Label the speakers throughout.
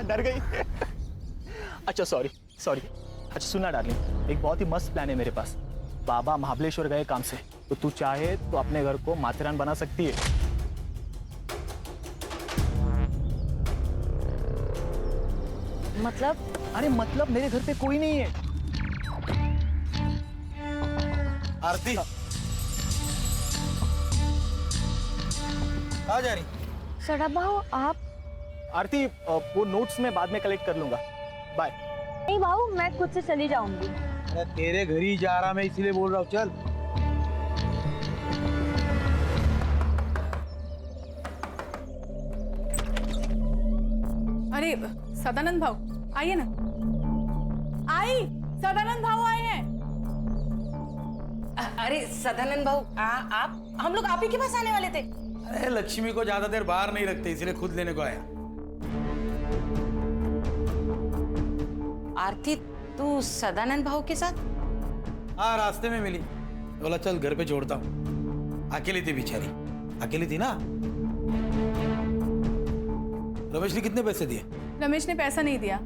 Speaker 1: डर गई। अच्छा सॉरी सॉरी। अच्छा सुना डार्लिंग, एक बहुत ही मस्त प्लान है मेरे पास। बाबा महाबलेश्वर गए काम से, तो तू चाहे तो अपने घर को माथेरान बना सकती है।
Speaker 2: मतलब?
Speaker 1: अरे मतलब मेरे घर पे कोई नहीं है।
Speaker 3: आरती आ जा रही?
Speaker 2: सड़ा भाऊ आप?
Speaker 1: आरती वो नोट्स मैं बाद में कलेक्ट कर लूंगा, बाय।
Speaker 2: नहीं भाऊ, मैं खुद से चली जाऊंगी।
Speaker 3: अरे तेरे घर ही जा रहा मैं, इसीलिए बोल रहा हूँ, चल।
Speaker 4: अरे सदानंद भाऊ आइए ना। आई, सदानंद भाऊ आए हैं।
Speaker 5: अरे सदानंद भाऊ आप, हम लोग आप ही के पास आने वाले थे।
Speaker 3: अरे लक्ष्मी को ज्यादा देर बाहर नहीं रखते, इसलिए खुद लेने को आया।
Speaker 5: आरती तू सदानंद भाऊ के साथ?
Speaker 3: हाँ रास्ते में मिली, बोला चल घर पे छोड़ता हूँ। अकेली थी बेचारी, अकेली थी ना। रमेश ने कितने पैसे दिए?
Speaker 4: रमेश ने पैसा नहीं दिया,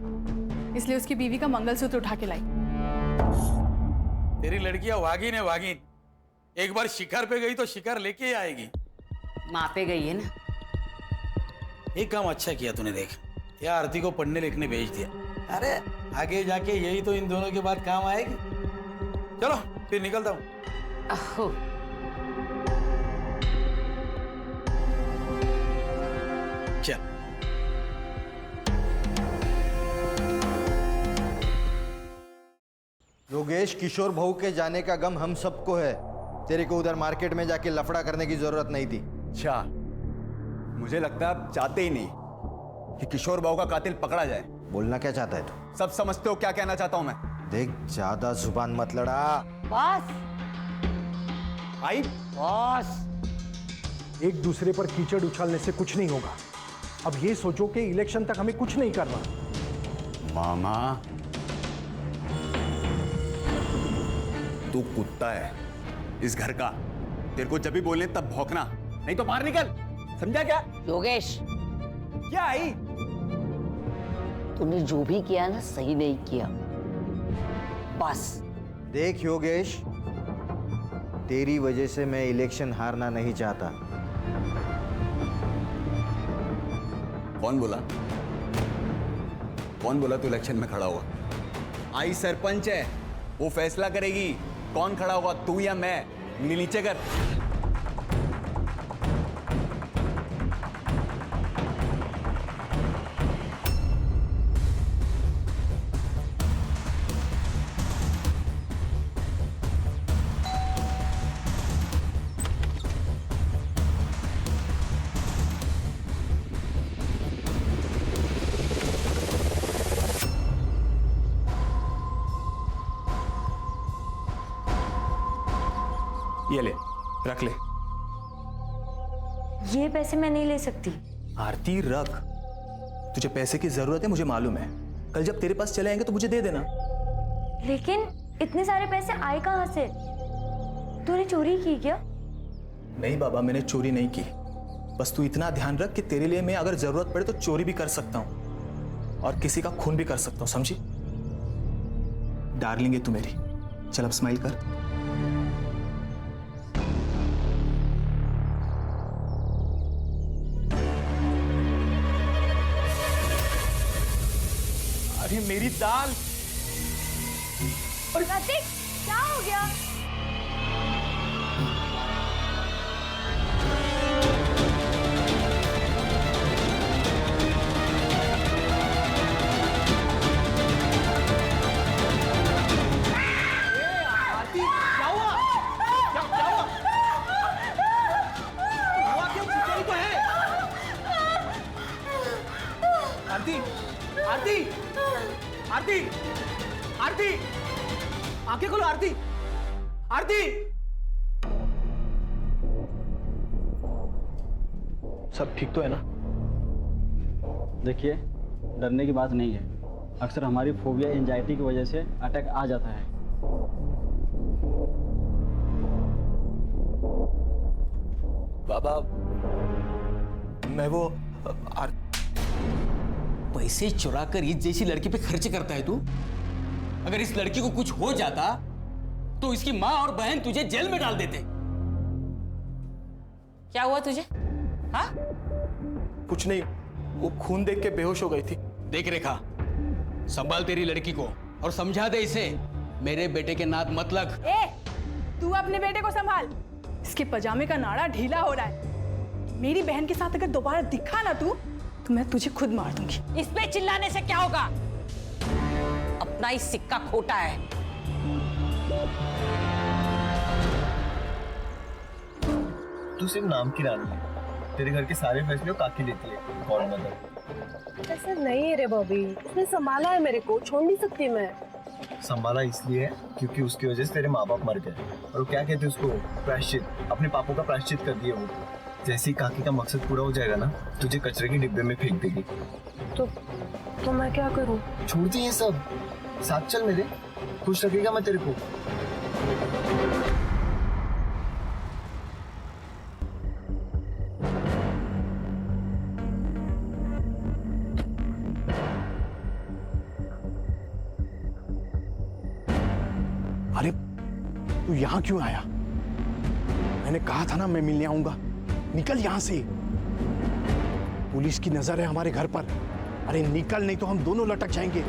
Speaker 4: इसलिए उसकी बीवी का मंगलसूत्र उठा के लाई।
Speaker 3: तेरी लड़कियां वागिन है वागिन, एक बार शिकार पे गई तो शिकार लेके ही आएगी।
Speaker 5: माँ पे गई है ना।
Speaker 3: एक काम अच्छा किया तूने, देख या आरती को पढ़ने लिखने भेज दिया। अरे आगे जाके यही तो इन दोनों के बाद काम आएगी। चलो फिर निकलता हूँ।
Speaker 5: अहो
Speaker 3: चल।
Speaker 6: योगेश, किशोर भाऊ के जाने का गम हम सबको है। तेरे को उधर मार्केट में जाके लफड़ा करने की जरूरत नहीं थी।
Speaker 7: अच्छा, मुझे लगता है आप चाहते ही नहीं कि किशोर बाबू का कातिल पकड़ा जाए।
Speaker 6: बोलना क्या चाहता है तू?
Speaker 7: सब समझते हो क्या कहना चाहता हूं मैं।
Speaker 6: देख, ज्यादा जुबान मत लड़ा।
Speaker 5: बॉस,
Speaker 7: आई
Speaker 5: बॉस।
Speaker 8: एक दूसरे पर कीचड़ उछालने से कुछ नहीं होगा। अब ये सोचो कि इलेक्शन तक हमें कुछ नहीं करना।
Speaker 7: मामा, तू कुत्ता है इस घर का। तेरे को जब भी बोलने तब भौंकना, नहीं तो बाहर निकल, समझा क्या?
Speaker 5: योगेश,
Speaker 7: क्या आई?
Speaker 5: तूने जो भी किया ना सही नहीं किया। बस
Speaker 6: देख योगेश, तेरी वजह से मैं इलेक्शन हारना नहीं चाहता।
Speaker 7: कौन बोला? कौन बोला तू इलेक्शन में खड़ा होगा? आई सरपंच है, वो फैसला करेगी कौन खड़ा होगा, तू या मैं। उंगली नीचे कर।
Speaker 1: ये ले, रख ले।
Speaker 2: ये पैसे मैं नहीं ले सकती।
Speaker 1: आरती रख, तुझे पैसे की जरूरत है मुझे मालूम है। कल जब तेरे पास चले आएंगे तो मुझे दे देना।
Speaker 2: लेकिन इतने सारे पैसे आए कहाँ से? तूने चोरी की क्या?
Speaker 1: नहीं बाबा, मैंने चोरी नहीं की। बस तू इतना ध्यान रख कि तेरे लिए मैं अगर जरूरत पड़े तो चोरी भी कर सकता हूं और किसी का खून भी कर सकता हूं, समझी? डार्लिंग है तू मेरी। चल अब स्माइल कर। अरे मेरी दाल।
Speaker 2: और कार्तिक, क्या हो गया?
Speaker 1: आरती, आरती, आरती, आरती, आंखें खोलो आरती, आरती। सब ठीक तो है ना?
Speaker 9: देखिए, डरने की बात नहीं है। अक्सर हमारी फोबिया एंजाइटी की वजह से अटैक आ जाता है।
Speaker 1: बाबा, मैं वो
Speaker 10: पैसे चुरा कर इस जैसी लड़की पे खर्च करता है तू? अगर इस लड़की को कुछ हो जाता तो इसकी माँ और बहन तुझे जेल में डाल देते। क्या हुआ तुझे? हाँ?
Speaker 1: कुछ नहीं, वो खून देख के बेहोश हो गई थी।
Speaker 10: देख रेखा, संभाल तेरी लड़की को और समझा दे इसे मेरे बेटे के नाद मत लग।
Speaker 4: तू अपने बेटे को संभाल, इसके पजामे का नाड़ा ढीला हो रहा है। मेरी बहन के साथ अगर दोबारा दिखा ना तू तो मैं तुझे खुद मार दूंगी।
Speaker 11: इस पे चिल्लाने से क्या होगा? अपना ही सिक्का खोटा है।
Speaker 12: तू सिर्फ नाम की रानी है, तेरे घर के सारे फैसले काकी लेती है। God mother.
Speaker 13: ऐसा नहीं है रे बॉबी, उसने संभाला है मेरे को, छोड़ नहीं सकती मैं।
Speaker 12: संभाला इसलिए है क्योंकि उसकी वजह से तेरे माँ बाप मर गए, और वो क्या कहते हैं उसको, प्रायश्चित। अपने पापों का प्रायश्चित कर दिया वो। जैसे ही काकी का मकसद पूरा हो जाएगा ना, तुझे कचरे के डिब्बे में फेंक देगी।
Speaker 13: तो मैं क्या करूं?
Speaker 12: छोड़ दी ये सब, साथ चल मेरे, खुश रखेगा मैं तेरे को।
Speaker 8: अरे तू यहाँ क्यों आया? मैंने कहा था ना मैं मिलने आऊंगा। निकल यहां से, पुलिस की नजर है हमारे घर पर। अरे निकल, नहीं तो हम दोनों लटक जाएंगे।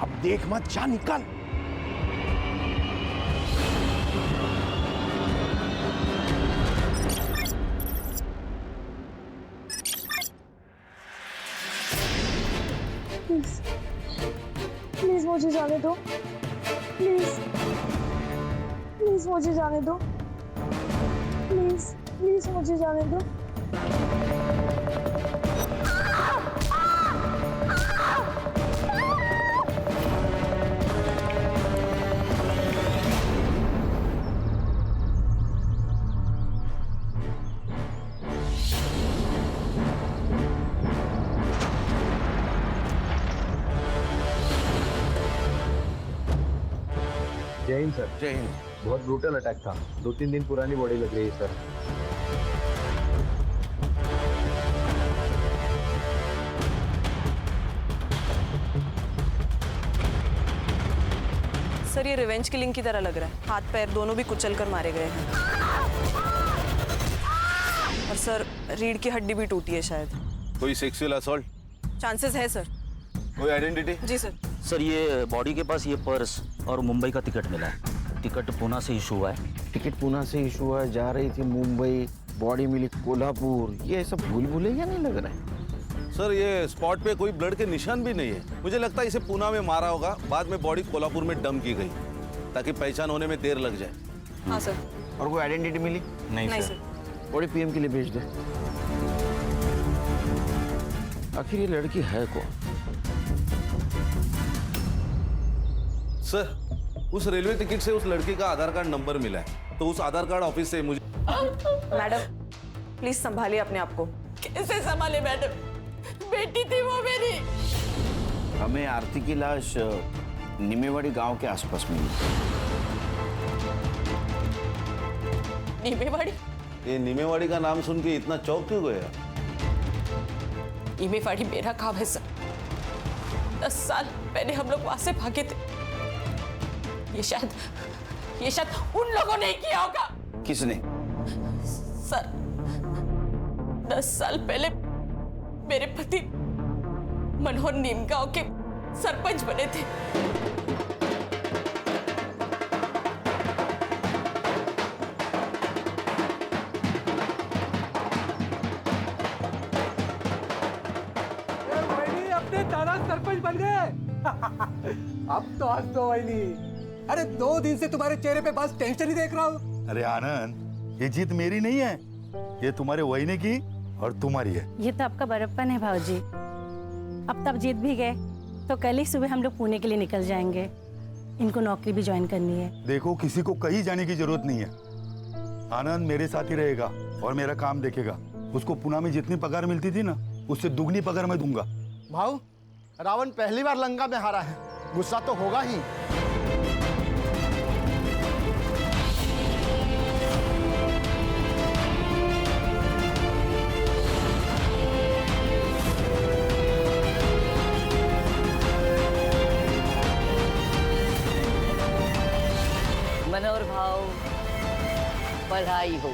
Speaker 8: अब देख मत, जा निकल।
Speaker 13: प्लीज मुझे जाने दो, प्लीज प्लीज मुझे जाने दो, प्लीज प्लीज मुझे जाने दो।
Speaker 14: जय हिंद सर। जय हिंद। बहुत ब्रूटल अटैक था, 2-3 दिन पुरानी बॉडी लग रही है सर।
Speaker 15: सर ये रिवेंज किलिंग की तरह लग रहा है। हाथ पैर दोनों भी कुचल कर मारे गए हैं। और सर रीढ़ की हड्डी भी टूटी है शायद।
Speaker 16: कोई सेक्सुअल असॉल्ट?
Speaker 15: चांसेस है सर।
Speaker 16: कोई आइडेंटिटी?
Speaker 15: जी सर।
Speaker 17: सर ये बॉडी के पास ये पर्स और मुंबई का टिकट मिला है। टिकट पूना से इशू हुआ है।
Speaker 6: टिकट पूना से इशू हुआ है, जा रही थी मुंबई, बॉडी मिली कोल्हापुर। ये सब भूल भुलैया नहीं लग रहा है।
Speaker 16: सर ये स्पॉट पे कोई ब्लड के निशान भी नहीं है। मुझे लगता है इसे पूना में मारा होगा, बाद में बॉडी कोल्हापुर में डंप की गई ताकि पहचान होने में देर लग जाए।
Speaker 15: हाँ सर।
Speaker 6: और कोई आइडेंटिटी मिली?
Speaker 15: नहीं सर।
Speaker 6: बॉडी पीएम के लिए भेज दे। आखिर ये लड़की है कौन?
Speaker 16: सर उस रेलवे टिकट से उस लड़की का आधार कार्ड नंबर मिला है, तो उस आधार कार्ड ऑफिस से मुझे।
Speaker 15: मैडम प्लीज संभालिए अपने आप को।
Speaker 11: कैसे संभाले मैडम? बेटी थी वो मेरी।
Speaker 6: हमें आरती की लाश निमेवाड़ी गांव के आसपास मिली।
Speaker 11: निमेवाड़ी?
Speaker 16: ये निमेवाड़ी का नाम सुन के इतना चौंक क्यों गया?
Speaker 11: निमेवाड़ी मेरा गांव है सर। 10 साल पहले हम लोग वहां से भागे थे। ये शायद उन लोगों ने किया होगा।
Speaker 6: किसने?
Speaker 11: सर 10 साल पहले मेरे पति मनोहर नीमगांव के सरपंच बने थे।
Speaker 8: अपने दादा सरपंच बन गए। अब तो हंस दो वहीनी। अरे 2 दिन से तुम्हारे चेहरे पे बस टेंशन ही देख रहा हूँ।
Speaker 18: अरे आनंद, ये जीत मेरी नहीं है, ये तुम्हारे वहीने की और तुम्हारी है।
Speaker 19: ये तो आपका बड़प्पन है भाऊजी। अब तब जीत भी गए तो कल ही सुबह हम लोग पुणे के लिए निकल जाएंगे। इनको नौकरी भी ज्वाइन करनी है।
Speaker 18: देखो किसी को कहीं जाने की जरूरत नहीं है। आनंद मेरे साथ ही रहेगा और मेरा काम देखेगा। उसको पुणे में जितनी पगार मिलती थी ना, उससे दुगनी पगार मैं दूंगा।
Speaker 20: भाऊ, रावण पहली बार लंका में हारा है, गुस्सा तो होगा ही।
Speaker 5: बधाई हो।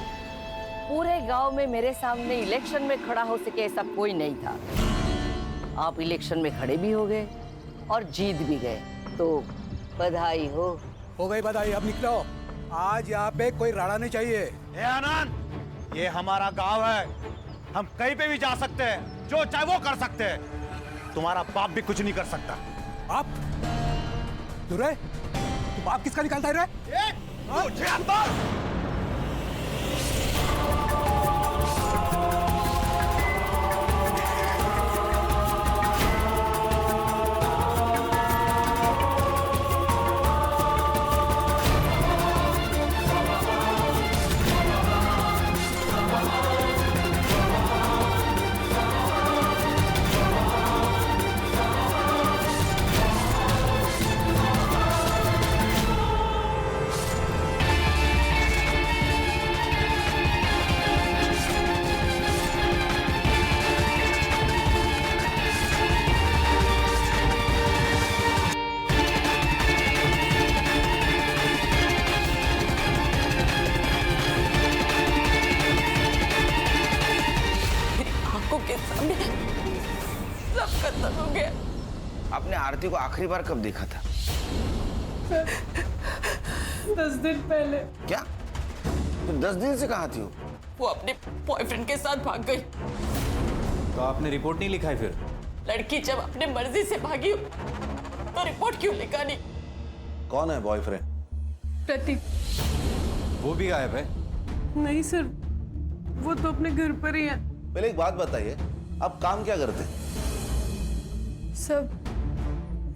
Speaker 5: पूरे गांव में मेरे सामने इलेक्शन में खड़ा हो सके ऐसा कोई नहीं था। आप इलेक्शन में खड़े भी हो गए और जीत भी गए, तो बधाई हो
Speaker 21: गई बधाई। अब निकलो, आज यहाँ पे कोई राड़ा नहीं चाहिए।
Speaker 20: ए आनंद, ये हमारा गांव है, हम कहीं पे भी जा सकते हैं, जो चाहे वो कर सकते हैं। तुम्हारा बाप भी कुछ नहीं कर सकता।
Speaker 21: आप दुरे, तुम आप किसका निकालता है रे?
Speaker 20: मुझे अंदर
Speaker 11: सब खत्म हो गया।
Speaker 22: आपने आरती को आखिरी बार कब देखा था?
Speaker 11: 10 दिन पहले।
Speaker 22: क्या? तो 10 दिन से कहाँ थी वो?
Speaker 11: वो अपने बॉयफ्रेंड के साथ भाग गई।
Speaker 22: तो आपने रिपोर्ट नहीं लिखा है फिर?
Speaker 11: लड़की जब अपने मर्जी से भागी हो, तो रिपोर्ट क्यों लिखा नहीं?
Speaker 16: कौन है बॉयफ्रेंड?
Speaker 11: प्रतीक।
Speaker 22: वो भी गायब है?
Speaker 11: नहीं सर, वो तो अपने घर पर ही है।
Speaker 16: पहले एक बात बताइए, आप काम क्या करते हैं?
Speaker 4: सब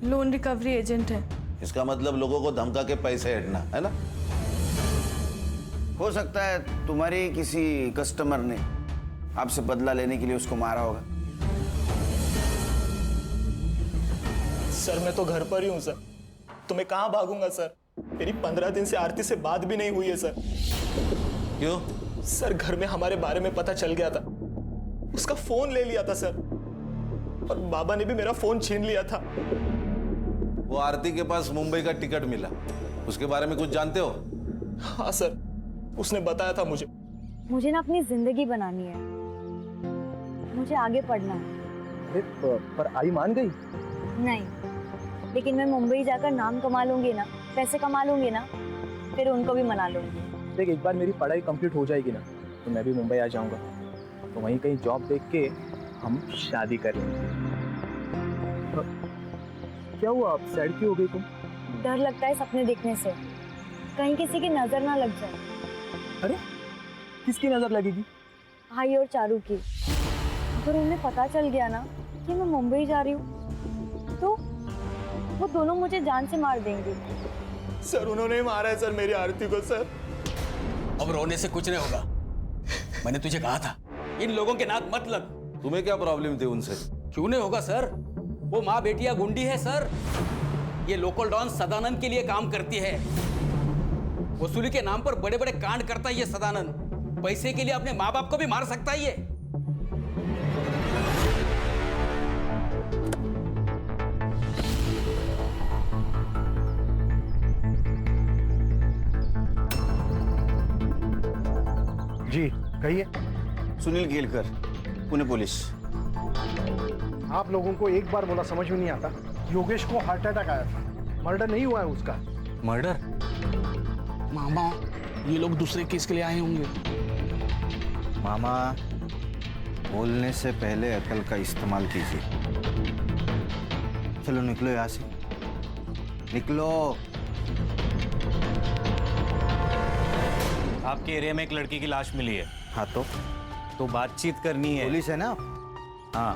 Speaker 4: लोन रिकवरी एजेंट है।
Speaker 16: इसका मतलब लोगों को धमका के पैसे हटना है ना?
Speaker 22: हो सकता है तुम्हारी किसी कस्टमर ने आपसे बदला लेने के लिए उसको मारा होगा।
Speaker 1: सर मैं तो घर पर ही हूँ सर, तो मैं कहाँ भागूंगा सर? मेरी 15 दिन से आरती से बात भी नहीं हुई है सर।
Speaker 16: क्यों?
Speaker 1: सर घर में हमारे बारे में पता चल गया था, उसका फोन ले लिया था सर, और बाबा ने भी मेरा फोन छीन लिया था।
Speaker 16: वो आरती के पास मुंबई का टिकट मिला, उसके बारे में कुछ जानते हो?
Speaker 1: हाँ सर, उसने बताया था मुझे।
Speaker 2: मुझे ना अपनी जिंदगी बनानी है, मुझे आगे पढ़ना है।
Speaker 8: अरे पर आई मान गई?
Speaker 2: नहीं, लेकिन मैं मुंबई जाकर नाम कमा लूंगी ना, पैसे कमा लूंगी ना, फिर उनको भी मना लूंगी।
Speaker 1: देख, एक बार मेरी पढ़ाई कंप्लीट हो जाएगी ना, तो मैं भी मुंबई आ जाऊंगा, तो वहीं कहीं जॉब देख के हम शादी कर लेंगे। क्या हुआ, आप सैड क्यों हो गई तुम?
Speaker 2: डर लगता है सपने देखने से, कहीं किसी की नजर ना लग जाए।
Speaker 1: अरे किसकी नजर लगेगी?
Speaker 2: भाई और चारू की। अगर उन्हें पता चल गया ना कि मैं मुंबई जा रही हूँ, तो वो दोनों मुझे जान से मार देंगे।
Speaker 1: सर उन्होंने मारा है सर मेरी आरती को सर।
Speaker 10: अब रोने से कुछ नहीं होगा, मैंने तुझे कहा था इन लोगों के नाक मत लग।
Speaker 16: तुम्हें क्या प्रॉब्लम थी उनसे?
Speaker 10: क्यों नहीं होगा सर, वो माँ बेटिया गुंडी है सर। ये लोकल डॉन सदानंद के लिए काम करती है, वसूली के नाम पर बड़े बड़े कांड करता है ये सदानंद। पैसे के लिए अपने माँ बाप को भी मार सकता है ये।
Speaker 8: जी कहिए।
Speaker 22: सुनील केलकर, पुणे पुलिस।
Speaker 8: आप लोगों को एक बार बोला समझ में नहीं आता? योगेश को हार्ट अटैक आया था, मर्डर नहीं हुआ है उसका।
Speaker 10: मर्डर?
Speaker 21: मामा, ये लोग दूसरे केस के लिए आए होंगे।
Speaker 22: मामा, बोलने से पहले अकल का इस्तेमाल कीजिए। चलो निकलो यहाँ से, निकलो।
Speaker 23: आपके एरिया में एक लड़की की लाश मिली है।
Speaker 22: हाँ तो
Speaker 23: बातचीत करनी है।
Speaker 22: पुलिस है ना? हाँ,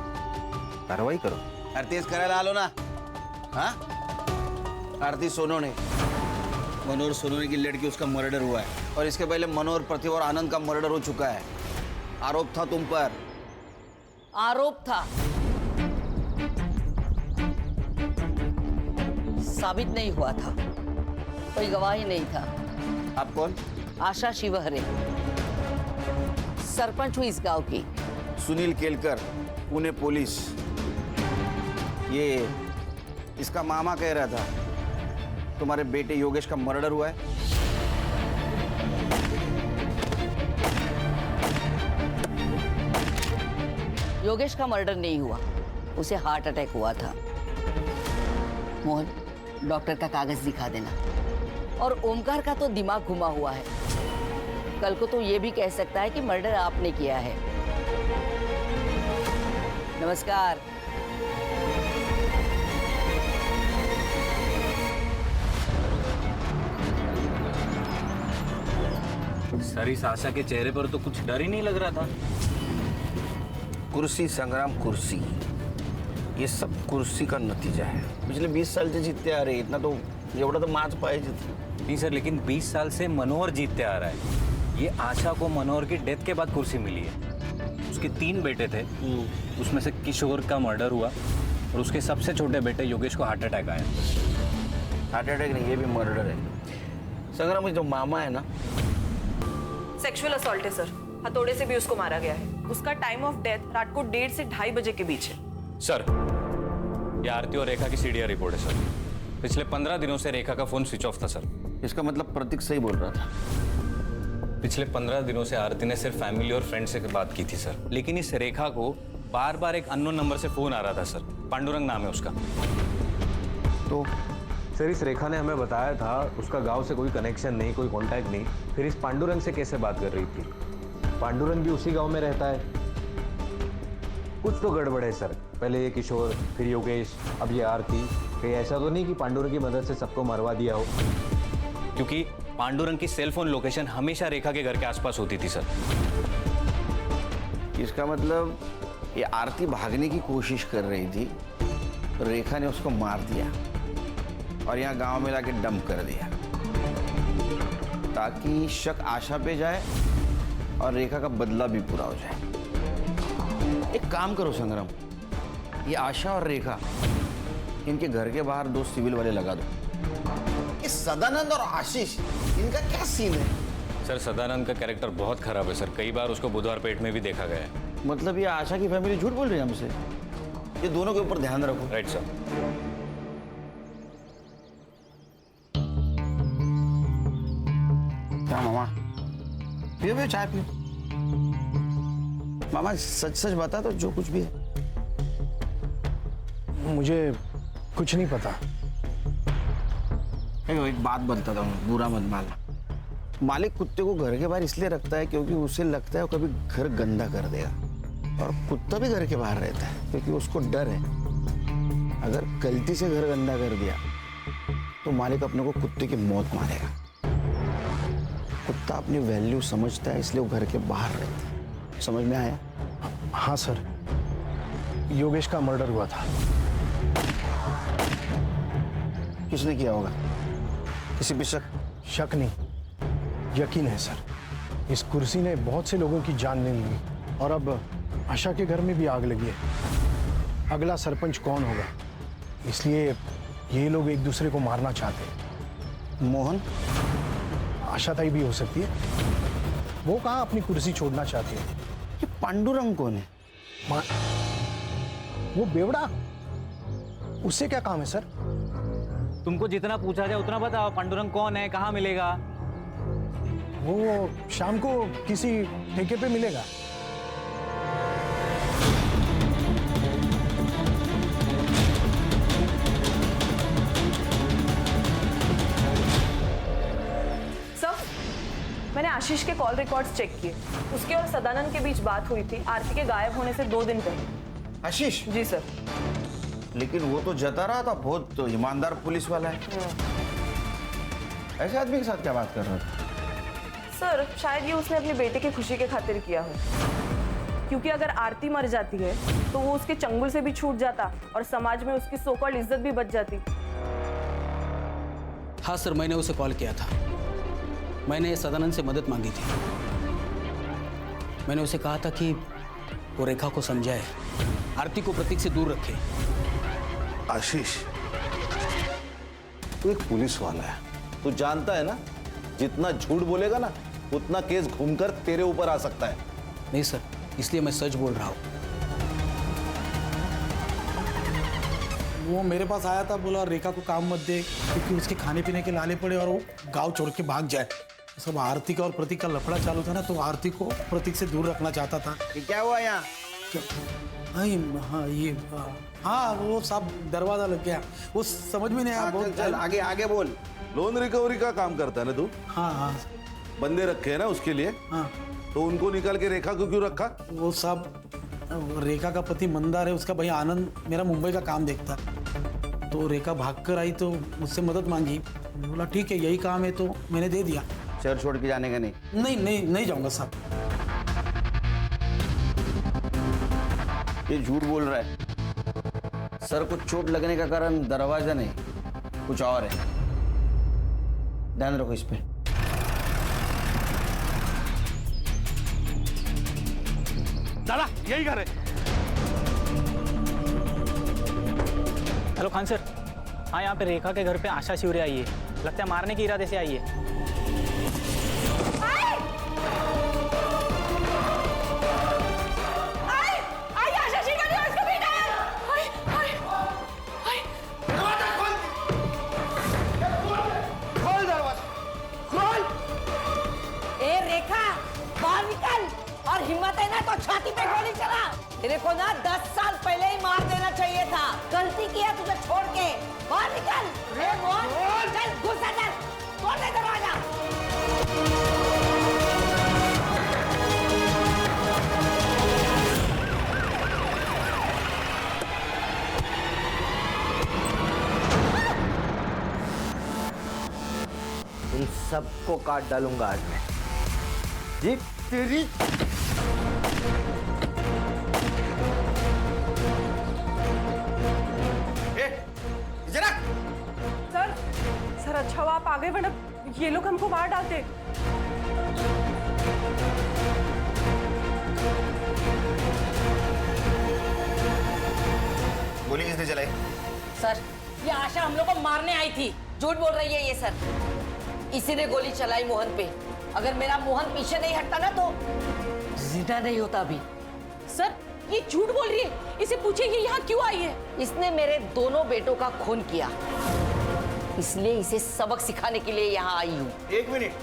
Speaker 22: कार्रवाई करो। आरती करायला आलो ना? हाँ, आरती सोनोने, मनोहर सोनोने की लड़की, उसका मर्डर हुआ है। और इसके पहले मनोहर, प्रतिभा और आनंद का मर्डर हो चुका है। आरोप था तुम पर।
Speaker 5: आरोप था, साबित नहीं हुआ था, कोई गवाही नहीं था।
Speaker 22: आप कौन?
Speaker 5: आशा शिवहरे, सरपंच हुई इस गांव की।
Speaker 22: सुनील केलकर, पुणे पुलिस। ये इसका मामा कह रहा था तुम्हारे बेटे योगेश का मर्डर हुआ है।
Speaker 5: योगेश का मर्डर नहीं हुआ, उसे हार्ट अटैक हुआ था। मोहन, डॉक्टर का कागज दिखा देना। और ओमकार का तो दिमाग घुमा हुआ है, कल को तो ये भी कह सकता है कि मर्डर आपने किया है। नमस्कार।
Speaker 23: सर, इस आशा के चेहरे पर तो कुछ डर ही नहीं लग रहा था।
Speaker 22: कुर्सी संग्राम, कुर्सी, ये सब कुर्सी का नतीजा है। पिछले 20 साल से जीतते आ रहे, इतना तो एवढा तो माच पाहिजे थी।
Speaker 23: नहीं सर, लेकिन 20 साल से मनोहर जीतते आ रहा है। ये आशा को मनोहर की डेथ के बाद कुर्सी मिली है। उसके 3 बेटे थे, उसमें से किशोर का मर्डर हुआ और उसके सबसे छोटे बेटे योगेश को हार्ट अटैक आया।
Speaker 22: हार्ट अटैक नहीं, ये भी मर्डर है। संग्राम, जो मामा है ना,
Speaker 15: सेक्सुअल असॉल्ट है सर, हथौड़े से भी उसको मारा गया है। उसका टाइम ऑफ डेथ रात को 1:30 से 2:30 बजे के बीच है।
Speaker 23: सर, ये आरती और रेखा की सीडीआर रिपोर्ट है सर। पिछले 15 दिनों से रेखा का फोन स्विच ऑफ था सर।
Speaker 22: इसका मतलब प्रतीक सही बोल रहा था।
Speaker 23: पिछले 15 दिनों से आरती ने सिर्फ फैमिली और फ्रेंड से बात की थी सर, लेकिन इस रेखा को बार बार एक अननोन नंबर से फोन आ रहा था सर। पांडुरंग नाम है उसका।
Speaker 14: तो सर, इस रेखा ने हमें बताया था उसका गांव से कोई कनेक्शन नहीं, कोई कांटेक्ट नहीं। फिर इस पांडुरंग से कैसे बात कर रही थी? पांडुरंग भी उसी गांव में रहता है। कुछ तो गड़बड़ है सर। पहले ये किशोर, फिर योगेश, अब ये आरती। कहीं ऐसा तो नहीं कि पांडुरंग की मदद से सबको मरवा दिया हो?
Speaker 23: क्योंकि पांडुरंग की सेल फोन लोकेशन हमेशा रेखा के घर के आसपास होती थी सर।
Speaker 22: इसका मतलब ये आरती भागने की कोशिश कर रही थी, तो रेखा ने उसको मार दिया और यहाँ गांव में लाके डंप कर दिया, ताकि शक आशा पे जाए और रेखा का बदला भी पूरा हो जाए। एक काम करो संग्राम, ये आशा और रेखा, इनके घर के बाहर 2 सिविल वाले लगा दो। ये सदानंद और आशीष, इनका क्या सीन है?
Speaker 23: सर, सदानंद का कैरेक्टर बहुत खराब है सर। कई बार उसको बुधवार पेट में भी देखा गया है।
Speaker 22: मतलब ये आशा की फैमिली झूठ बोल रही है हमसे? ये दोनों के ऊपर ध्यान रखो।
Speaker 23: Right sir.
Speaker 22: क्या मामा, पियो चाय पियो। मामा, सच सच बता तो, जो कुछ भी है।
Speaker 8: मुझे कुछ नहीं पता।
Speaker 22: एक बात बताता हूँ, बुरा मत मानना। मालिक कुत्ते को घर के बाहर इसलिए रखता है क्योंकि उसे लगता है वो कभी घर गंदा कर देगा, और कुत्ता भी घर के बाहर रहता है क्योंकि उसको डर है अगर गलती से घर गंदा कर दिया तो मालिक अपने को कुत्ते की मौत मारेगा। कुत्ता अपनी वैल्यू समझता है, इसलिए वो घर के बाहर रहता है। समझ में आया?
Speaker 8: हाँ सर, योगेश का मर्डर हुआ था।
Speaker 22: किसने किया होगा? किसी पे शक?
Speaker 8: शक नहीं, यकीन है सर। इस कुर्सी ने बहुत से लोगों की जान ले ली और अब आशा के घर में भी आग लगी है। अगला सरपंच कौन होगा, इसलिए ये लोग एक दूसरे को मारना चाहते हैं।
Speaker 22: मोहन?
Speaker 8: आशा ताई भी हो सकती है। वो कहाँ अपनी कुर्सी छोड़ना चाहती है।
Speaker 22: ये पांडुरंग कौन है?
Speaker 8: वो बेवड़ा, उससे क्या काम है सर?
Speaker 23: तुमको जितना पूछा जाए उतना बताओ। पांडुरंग कौन है, कहाँ मिलेगा?
Speaker 8: वो शाम को किसी ठेके पे मिलेगा।
Speaker 15: सर, मैंने आशीष के कॉल रिकॉर्ड्स चेक किए। उसके और सदानंद के बीच बात हुई थी आरती के गायब होने से 2 दिन पहले।
Speaker 22: आशीष?
Speaker 15: जी सर।
Speaker 22: लेकिन वो तो जता रहा था, बहुत तो ईमानदार पुलिस वाला है। ऐसे आदमी के साथ क्या बात कर रहा था?
Speaker 15: सर, शायद ये उसने अपने बेटे की खुशी के खातिर किया हो, क्योंकि अगर आरती मर जाती है तो वो उसके चंगुल से भी छूट जाता और समाज में उसकी सो कॉल्ड इज्जत भी बच जाती।
Speaker 10: हाँ सर, मैंने उसे कॉल किया था। मैंने सदानंद से मदद मांगी थी। मैंने उसे कहा था कि वो रेखा को समझाए, आरती को प्रतीक से दूर रखे।
Speaker 16: आशीष, तू एक पुलिस वाला है, तू जानता है ना, जितना झूठ बोलेगा ना उतना केस घूमकर तेरे ऊपर आ सकता है।
Speaker 10: नहीं सर, इसलिए मैं सच बोल रहा हूँ।
Speaker 21: वो मेरे पास आया था, बोला रेखा को काम मत दे क्योंकि उसके खाने पीने के लाले पड़े और वो गांव छोड़ के भाग जाए। सब आरती का और प्रतीक का लफड़ा चालू था ना, तो आरती को प्रतीक से दूर रखना चाहता था।
Speaker 22: क्या हुआ यहाँ?
Speaker 21: हाँ ये हाँ वो साहब दरवाजा लग गया, वो समझ में नहीं आया। बहुत
Speaker 6: चल आगे आगे बोल।
Speaker 16: लोन रिकवरी का काम करता है ना तू?
Speaker 21: हाँ हाँ
Speaker 16: बंदे रखे हैं ना उसके लिए?
Speaker 21: हाँ।
Speaker 16: तो उनको निकाल के रेखा को क्यों रखा?
Speaker 21: वो साहब रेखा का पति मंदार है, उसका भैया आनंद मेरा मुंबई का काम देखता है। तो रेखा भागकर आई तो मुझसे मदद मांगी, मैंने बोला ठीक है यही काम है, तो मैंने दे दिया।
Speaker 6: शहर छोड़ के जाने का नहीं?
Speaker 21: नहीं जाऊंगा साहब।
Speaker 6: ये झूठ बोल रहा है। सर को चोट लगने का कारण दरवाजा नहीं, कुछ और है। ध्यान रखो इस पे।
Speaker 1: दादा यही घर है। हेलो खान सर, हाँ यहाँ पे रेखा के घर पे आशा शिवरे आई है, लगता है मारने के इरादे से आई है।
Speaker 5: हिम्मत है ना तो छाती पे गोली चला। तेरे को ना 10 साल पहले ही मार देना चाहिए था। गलती किया तुझे छोड़ के। बाहर निकल। चल घुस अंदर, तोड़ दे दरवाजा।
Speaker 6: इन सबको काट डालूंगा आज मैं। जी तेरी
Speaker 15: सर अच्छा हुआ आप आ गए, वरना ये लोग हमको मार डालते।
Speaker 6: गोली किसने चलाई?
Speaker 5: सर ये आशा हम लोग को मारने आई थी। झूठ बोल रही है ये सर। इसी ने गोली चलाई मोहन पे। अगर मेरा मोहन पीछे नहीं हटता ना तो जिंदा नहीं होता अभी।
Speaker 11: सर ये झूठ बोल रही है, इसे पूछिए ये यहाँ क्यों आई है।
Speaker 5: इसने मेरे दोनों बेटों का खून किया, इसलिए इसे सबक सिखाने के लिए यहाँ आई हूँ।
Speaker 6: एक मिनट,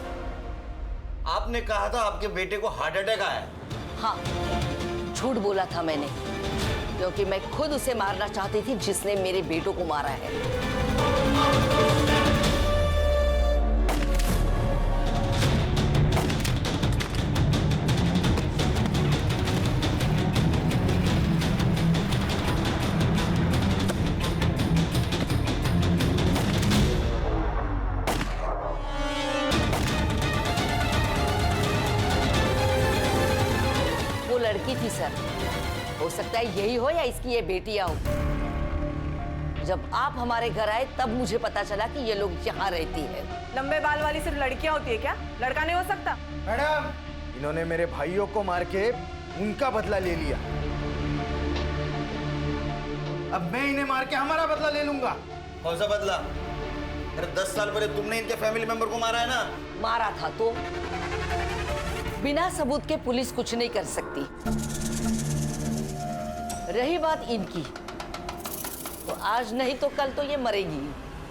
Speaker 6: आपने कहा था आपके बेटे को हार्ट अटैक आया?
Speaker 5: हाँ झूठ बोला था मैंने, क्योंकि मैं खुद उसे मारना चाहती थी जिसने मेरे बेटों को मारा है। लड़की थी सर, हो सकता है यही हो या इसकी ये बेटियां हो। जब आप हमारे घर आए तब मुझे पता चला कि ये लोग यहाँ रहती है।
Speaker 15: लंबे बाल वाली सिर्फ लड़कियां होती है क्या? लड़का नहीं हो सकता?
Speaker 6: मैडम, इन्होंने मेरे भाइयों को मार के उनका बदला ले लिया, अब मैं इन्हें मार के हमारा बदला ले लूंगा। कौन सा बदला? अरे 10 साल पहले तुमने इनके फैमिली मेंबर को मारा है ना?
Speaker 5: मारा था तो बिना सबूत के पुलिस कुछ नहीं कर सकती। रही बात इनकी, तो आज नहीं तो कल तो ये मरेगी।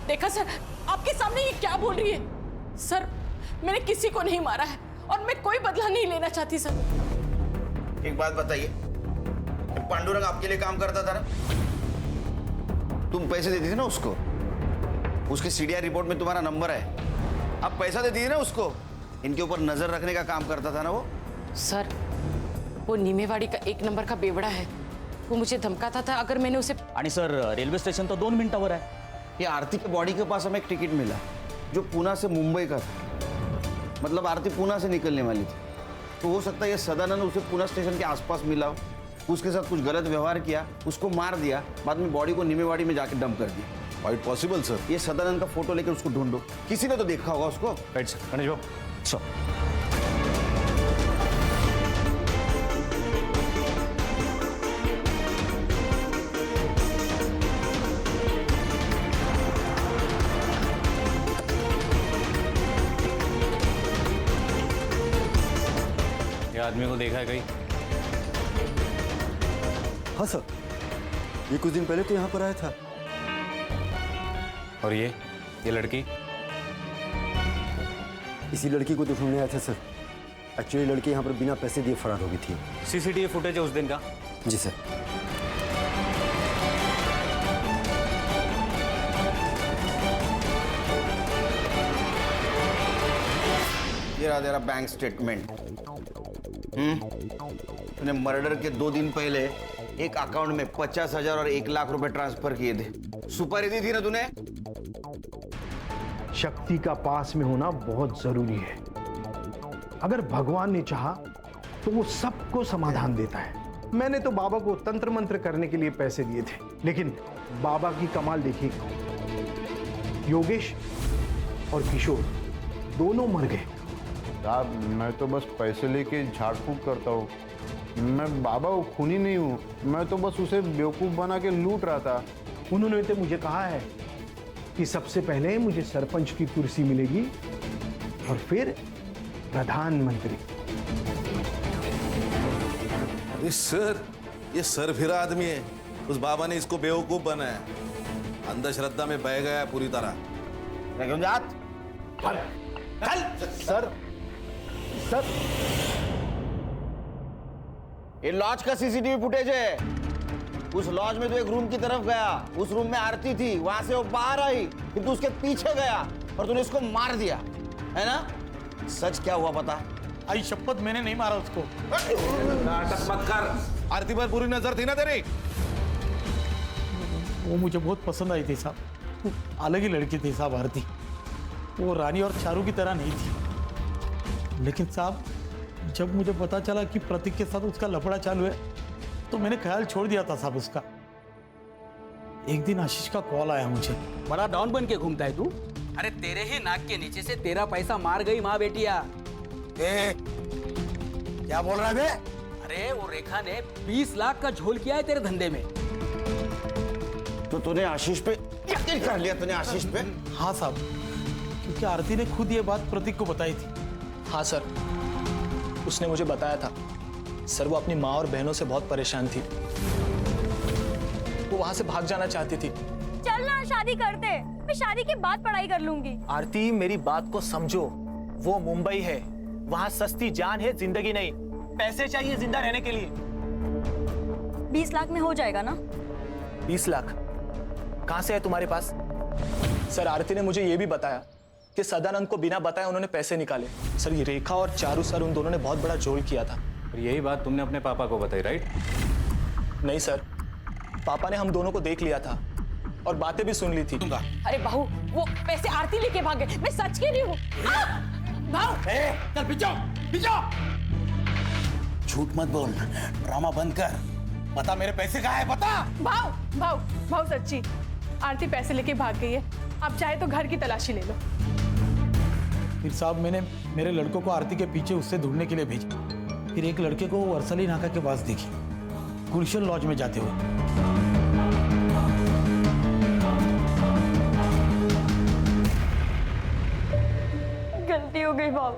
Speaker 11: देखा सर, आपके सामने ये क्या बोल रही है। सर मैंने किसी को नहीं मारा है और मैं कोई बदला नहीं लेना चाहती सर।
Speaker 6: एक बात बताइए, पांडुरंग आपके लिए काम करता था ना? तुम पैसे देती थी ना उसको, उसके सीडीआर रिपोर्ट में तुम्हारा नंबर है, आप पैसा देती थी ना उसको, इनके ऊपर नजर रखने का काम करता था ना वो?
Speaker 11: सर वो नीमेवाड़ी का 1 नंबर का बेवड़ा है, वो मुझे धमकाता था अगर मैंने उसे।
Speaker 17: आणि सर रेल्वे स्टेशन तो 2 मिनिटावर आहे।
Speaker 6: ये आरती के बॉडी के पास हमें एक टिकट मिला जो पूना से मुंबई का था, मतलब आरती पूना से निकलने वाली थी। तो हो सकता है ये सदानंद उसे पूना स्टेशन के आसपास मिला हो, उसके साथ कुछ गलत व्यवहार किया, उसको मार दिया, बाद में बॉडी को नीमेवाड़ी में जाके डंप कर दिया।
Speaker 16: Quite possible sir.
Speaker 6: ये सदानंद का फोटो लेकर उसको ढूंढो, किसी ने तो देखा होगा उसको।
Speaker 17: Right sir. Ganesh Babu so
Speaker 23: ये आदमी को देखा है कहीं?
Speaker 12: हाँ सर, ये कुछ दिन पहले तो यहाँ पर आया था।
Speaker 23: और ये लड़की?
Speaker 12: इसी लड़की को तो ढूंढने आया था सर। एक्चुअली लड़की यहाँ पर बिना पैसे दिए फरार हो गई थी।
Speaker 23: सीसीटीवी फुटेज है उस दिन का?
Speaker 3: जी सर।
Speaker 6: ये रहा तेरा बैंक स्टेटमेंट। तूने मर्डर के 2 दिन पहले एक अकाउंट में 50,000 और 1 लाख रुपए ट्रांसफर किए थे। सुपारी दी थी ना तूने?
Speaker 8: शक्ति का पास में होना बहुत जरूरी है। अगर भगवान ने चाहा तो वो सबको समाधान देता है। मैंने तो बाबा को तंत्र मंत्र करने के लिए पैसे दिए थे, लेकिन बाबा की कमाल देखिए, योगेश और किशोर दोनों मर गए।
Speaker 14: साहब मैं तो बस पैसे लेके झाड़ फूक करता हूँ, मैं बाबा को खूनी नहीं हूँ, मैं तो बस उसे बेवकूफ़ बना के लूट रहा था।
Speaker 8: उन्होंने तो मुझे कहा है कि सबसे पहले मुझे सरपंच की कुर्सी मिलेगी और फिर प्रधानमंत्री।
Speaker 16: अरे सर, ये सर फिरा आदमी है। उस बाबा ने इसको बेवकूफ बनाया, अंधश्रद्धा में बह गया पूरी तरह।
Speaker 6: सर सर, ये लॉज का सीसीटीवी फुटेज है। उस लॉज में तो एक रूम की तरफ गया, उस रूम में आरती थी, वहां से वो बाहर आई, फिर तू उसके पीछे गया और तूने उसको मार दिया, है ना? सच क्या हुआ पता?
Speaker 21: आई शपथ, मैंने नहीं मारा उसको।
Speaker 16: नाटक मत कर। आरती पर पूरी नजर थी ना तेरी?
Speaker 21: वो मुझे बहुत पसंद आई थी साहब, अलग ही लड़की थी साहब आरती। वो रानी और चारू की तरह नहीं थी। लेकिन साहब जब मुझे पता चला कि प्रतीक के साथ उसका लफड़ा चालू है तो मैंने ख्याल छोड़ दिया था साहब उसका। एक दिन आशीष का कॉल आया मुझे।
Speaker 10: बड़ा डॉन बन के घूमता है तू? अरे तेरे ही नाक के नीचे से तेरा पैसा मार गई माँ बेटिया।
Speaker 21: क्या बोल रहा है बे?
Speaker 10: अरे वो रेखा ने 20 लाख का झोल किया है तेरे धंधे में।
Speaker 6: तो तूने आशीष पे यकीन कर लिया? तूने आशीष पे?
Speaker 21: हाँ साहब, क्योंकि आरती ने खुद ये बात प्रतीक को बताई थी।
Speaker 1: हाँ सर, उसने मुझे बताया था। सर वो अपनी माँ और बहनों से बहुत परेशान थी, वो वहां से भाग जाना चाहती थी।
Speaker 2: चल ना शादी करते, मैं शादी के बाद पढ़ाई कर लूंगी।
Speaker 1: आरती मेरी बात को समझो, वो मुंबई है, वहां सस्ती जान है, जिंदगी नहीं। पैसे चाहिए जिंदा रहने के लिए।
Speaker 2: 20 लाख में हो जाएगा ना?
Speaker 1: 20 लाख कहां से है तुम्हारे पास? सर आरती ने मुझे ये भी बताया कि सदानंद को बिना बताए उन्होंने पैसे निकाले। सर ये रेखा और चारू सर, उन दोनों ने बहुत बड़ा झोल किया था।
Speaker 23: और यही बात तुमने अपने पापा को बताई, राइट?
Speaker 1: नहीं सर, पापा ने हम दोनों को देख लिया था और बातें भी सुन ली थी।
Speaker 11: अरे बहू, वो पैसे आरती लेके भागे, मैं सच कह रही हूँ।
Speaker 21: चल पीछो पीछो। झूठ मत बोल, ड्रामा बंद कर। बता मेरे पैसे कहाँ है, बता।
Speaker 4: भाव भाव भाव सच्ची, आरती पैसे लेके भाग गई है। आप चाहे तो घर की तलाशी ले लो।
Speaker 21: फिर साहब मैंने मेरे लड़कों को आरती के पीछे उससे ढूंढने के लिए भेजा। फिर एक लड़के को वर्सली नाका के पास देखी, गुलशन लॉज में जाते हुए।
Speaker 2: गलती हो गई भाव,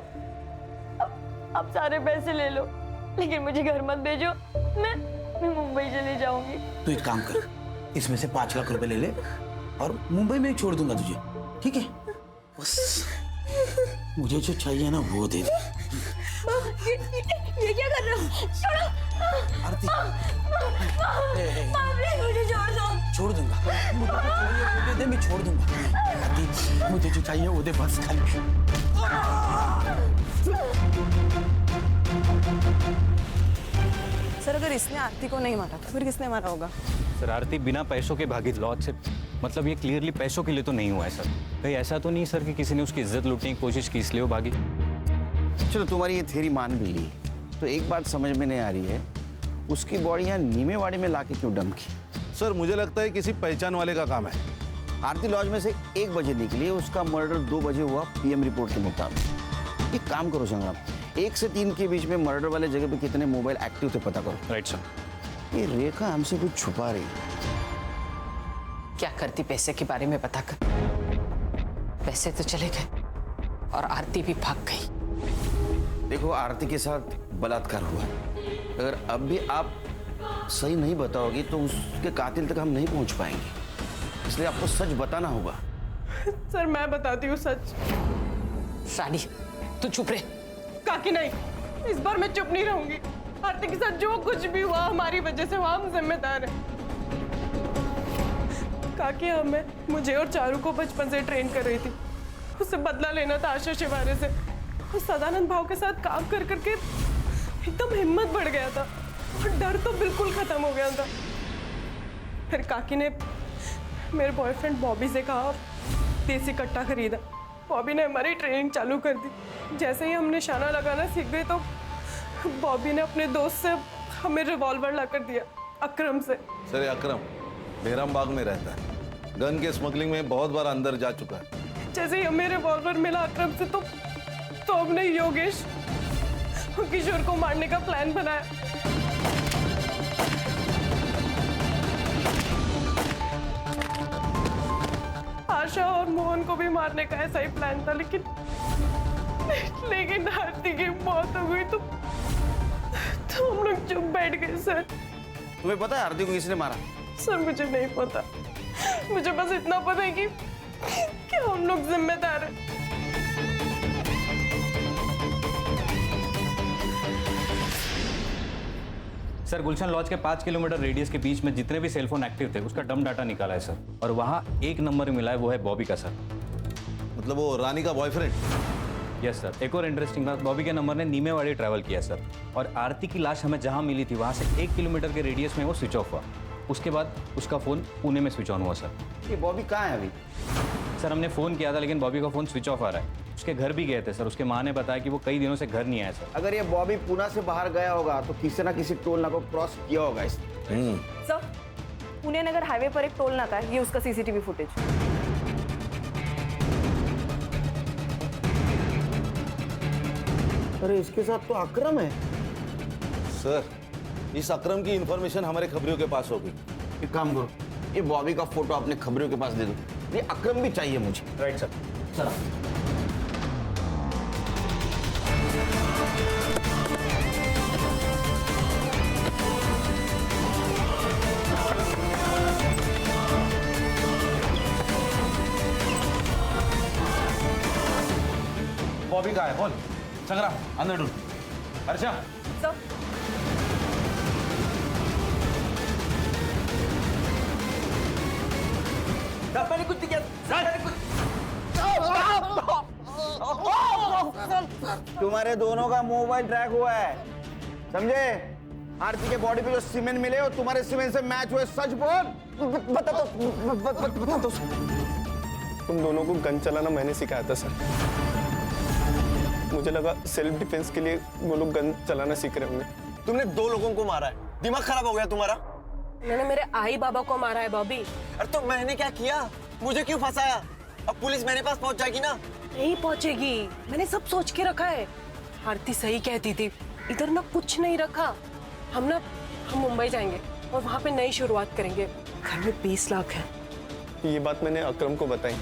Speaker 2: अब सारे पैसे ले लो, लेकिन मुझे घर मत भेजो। मैं मुंबई चली जाऊंगी।
Speaker 21: तो एक काम कर, इसमें से 5 लाख रुपए ले ले और मुंबई में छोड़ दूंगा तुझे, ठीक है? बस मुझे जो चाहिए ना वो दे दे।
Speaker 2: ये क्या कर रहे हो? छोड़ो
Speaker 21: आरती,
Speaker 2: मुझे छोड़ दो।
Speaker 21: छोड़ दूंगा, मुझे जो चाहिए वो दे दे, मैं छोड़ दूंगा। आरती मुझे जो चाहिए वो दे, बस खाली।
Speaker 15: सर अगर इसने आरती को नहीं मारा तो फिर किसने मारा होगा?
Speaker 23: सर आरती बिना पैसों के भागी लॉज से, मतलब ये क्लियरली पैसों के लिए तो नहीं हुआ है सर। कहीं ऐसा तो नहीं सर कि किसी ने उसकी इज्जत लूटने की कोशिश की इसलिए वो भागी?
Speaker 6: चलो तुम्हारी ये थ्योरी मान भी ली, तो एक बात समझ में नहीं आ रही है, उसकी बॉडी यहाँ नीमेवाड़ी में लाके क्यों डंप की?
Speaker 16: सर मुझे लगता है किसी पहचान वाले का काम है।
Speaker 6: आरती लॉज में से 1 बजे निकली, उसका मर्डर 2 बजे हुआ पीएम रिपोर्ट के मुताबिक। एक काम करो संग्राम, 1 से 3 के बीच में मर्डर वाले जगह पे कितने मोबाइल एक्टिव थे पता करो।
Speaker 23: Right sir.
Speaker 6: ये रेखा हमसे कुछ छुपा रही है।
Speaker 11: क्या करती पैसे के बारे में पता कर। पैसे तो चले गए और आरती भी भाग गई।
Speaker 6: देखो आरती के साथ बलात्कार हुआ, अगर अब भी आप सही नहीं बताओगी तो उसके कातिल तक हम नहीं पहुंच पाएंगे, इसलिए आपको सच बताना होगा।
Speaker 4: सर मैं बताती हूँ सच।
Speaker 11: रानी तू चुप रहे।
Speaker 4: काकी नहीं, इस बार मैं चुप नहीं रहूंगी।
Speaker 15: आरती के साथ जो कुछ भी हुआ हमारी वजह से हुआ, हम जिम्मेदार हैं। काकी हमें, मुझे और चारू को बचपन से ट्रेन कर रही थी। उससे बदला लेना था आशा शिवारे से। उस सदानंद भाव के साथ काम कर करके एकदम हिम्मत बढ़ गया था और डर तो बिल्कुल खत्म हो गया था। फिर काकी ने मेरे बॉयफ्रेंड बॉबी से कहा, देसी कट्टा खरीदा। बॉबी ने हमारी ट्रेनिंग चालू कर दी। जैसे ही हम निशाना लगाना सीख गए तो बॉबी ने अपने दोस्त से हमें रिवॉल्वर ला कर दिया, अकरम से।
Speaker 16: सर अकरम बेहराम बाग में रहता है, गन के स्मगलिंग में बहुत बार अंदर जा चुका है।
Speaker 15: जैसे ही हमें रिवॉल्वर मिला अकरम से तो हमने योगेश और किशोर को मारने का प्लान बनाया। आशा और मोहन को भी मारने का ऐसा ही प्लान था, लेकिन आरती की मौत हो गई तो हम लोग चुप बैठ गए। सर
Speaker 6: तुम्हें पता है आरती को किसने मारा?
Speaker 15: सर मुझे नहीं पता, मुझे बस इतना पता है कि हम लोग जिम्मेदार हैं।
Speaker 23: सर गुलशन लॉज के 5 किलोमीटर रेडियस के बीच में जितने भी सेलफोन एक्टिव थे उसका डम डाटा निकाला है सर, और वहाँ एक नंबर मिला है, वो है बॉबी का सर।
Speaker 16: मतलब वो रानी का बॉयफ्रेंड?
Speaker 23: Yes sir. एक और इंटरेस्टिंग बात, बॉबी के नंबर ने नीमेवाड़ी ट्रैवल किया सर, और आरती की लाश हमें जहाँ मिली थी वहाँ से 1 किलोमीटर के रेडियस में वो स्विच ऑफ हुआ। उसके बाद उसका फ़ोन पुणे में स्विच ऑन हुआ सर।
Speaker 6: ये बॉबी कहाँ है अभी?
Speaker 23: सर हमने फ़ोन किया था लेकिन बॉबी का फ़ोन स्विच ऑफ आ रहा है। उसके घर भी गए थे सर, उसके माँ ने बताया कि वो कई दिनों से घर नहीं आया सर।
Speaker 6: अगर ये बॉबी पुणे से बाहर गया होगा तो किसी ना किसी टोल नाका को क्रॉस किया होगा इसने।
Speaker 15: सर पुणे नगर हाईवे पर एक टोल नाका है, ये उसका सीसीटीवी फुटेज।
Speaker 6: अरे इसके साथ तो अकरम है।
Speaker 16: सर इस अकरम की इंफॉर्मेशन हमारे खबरियों के पास होगी।
Speaker 6: एक काम करो, ये बॉबी का फोटो अपने खबरियों के पास दे दो। ये अकरम भी चाहिए मुझे।
Speaker 16: Right sir.
Speaker 6: चलो
Speaker 16: बॉबी कहाँ है बोल। संग्राम अंदर ढूंढ। हर्षा
Speaker 6: मैंने कुछ नहीं किया। तुम्हारे दोनों का मोबाइल ट्रैक हुआ है, समझे? आरती के बॉडी पे जो सीमेंट मिले और तुम्हारे सीमेंट से मैच हुए, सच बोल। बता दो।
Speaker 12: तुम दोनों को गन चलाना मैंने सिखाया था सर। मुझे लगा सेल्फ डिफेंस के लिए वो लोग गन चलाना सीख रहे होंगे।
Speaker 3: तुमने 2 लोगों को मारा है, दिमाग खराब हो गया तुम्हारा?
Speaker 13: मैंने मेरे आई बाबा को मारा है बॉबी।
Speaker 3: अरे तो मैंने क्या किया? मुझे क्यों फंसाया? अब पुलिस मेरे पास पहुंच जाएगी ना?
Speaker 13: नहीं पहुंचेगी, मैंने सब सोच के रखा है। आरती सही कहती थी, इधर ना कुछ नहीं रखा। हम मुंबई जाएंगे और वहाँ पे नई शुरुआत करेंगे। घर में 20 लाख है।
Speaker 12: ये बात मैंने अकरम को बताई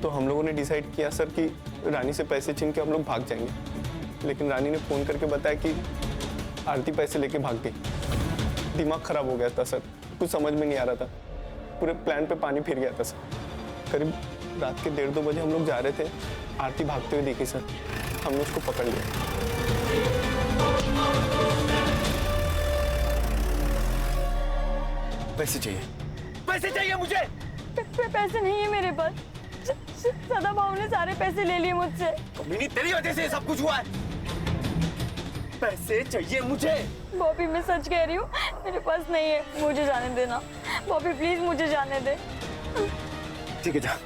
Speaker 12: तो हम लोगों ने डिसाइड किया सर कि रानी से पैसे छीन के हम लोग भाग जाएंगे, लेकिन रानी ने फोन करके बताया कि आरती पैसे लेके भाग गई। दिमाग खराब हो गया था सर, कुछ समझ में नहीं आ रहा था। पूरे प्लान पे पानी फिर गया था सर। करीब रात के 1:30-2 बजे हम लोग जा रहे थे, आरती भागते हुए दिखी सर। हमने उसको पकड़ लिया।
Speaker 3: पैसे चाहिए, पैसे चाहिए मुझे।
Speaker 2: पैसे नहीं है मेरे पास। सदा भाव ने सारे पैसे ले लिए मुझसे।
Speaker 3: कमीनी तेरी वजह से सब कुछ हुआ है। पैसे चाहिए मुझे।
Speaker 2: बॉबी मैं सच कह रही हूँ, मेरे पास नहीं है। मुझे जाने देना बॉबी, प्लीज मुझे जाने दे।
Speaker 3: ठीक है जा।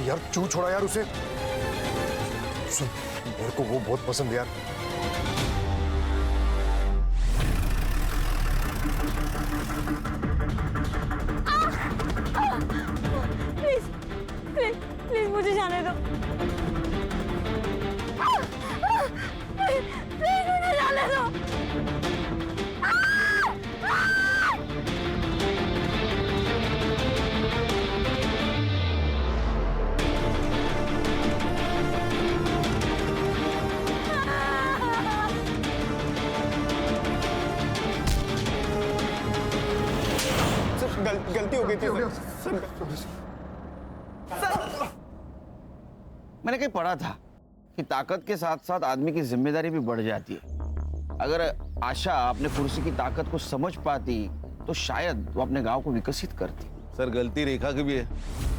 Speaker 8: यार क्यों छोड़ा यार उसे? सुन, मेरे को वो बहुत पसंद है यार।
Speaker 2: प्लीज मुझे जाने दो। प्लीज मुझे जाने दो।
Speaker 12: गलती हो गई थी सर।
Speaker 6: मैंने कहीं पढ़ा था कि ताकत के साथ साथ आदमी की जिम्मेदारी भी बढ़ जाती है। अगर आशा अपने कुर्सी की ताकत को समझ पाती तो शायद वो अपने गांव को विकसित करती।
Speaker 16: सर गलती रेखा की भी है।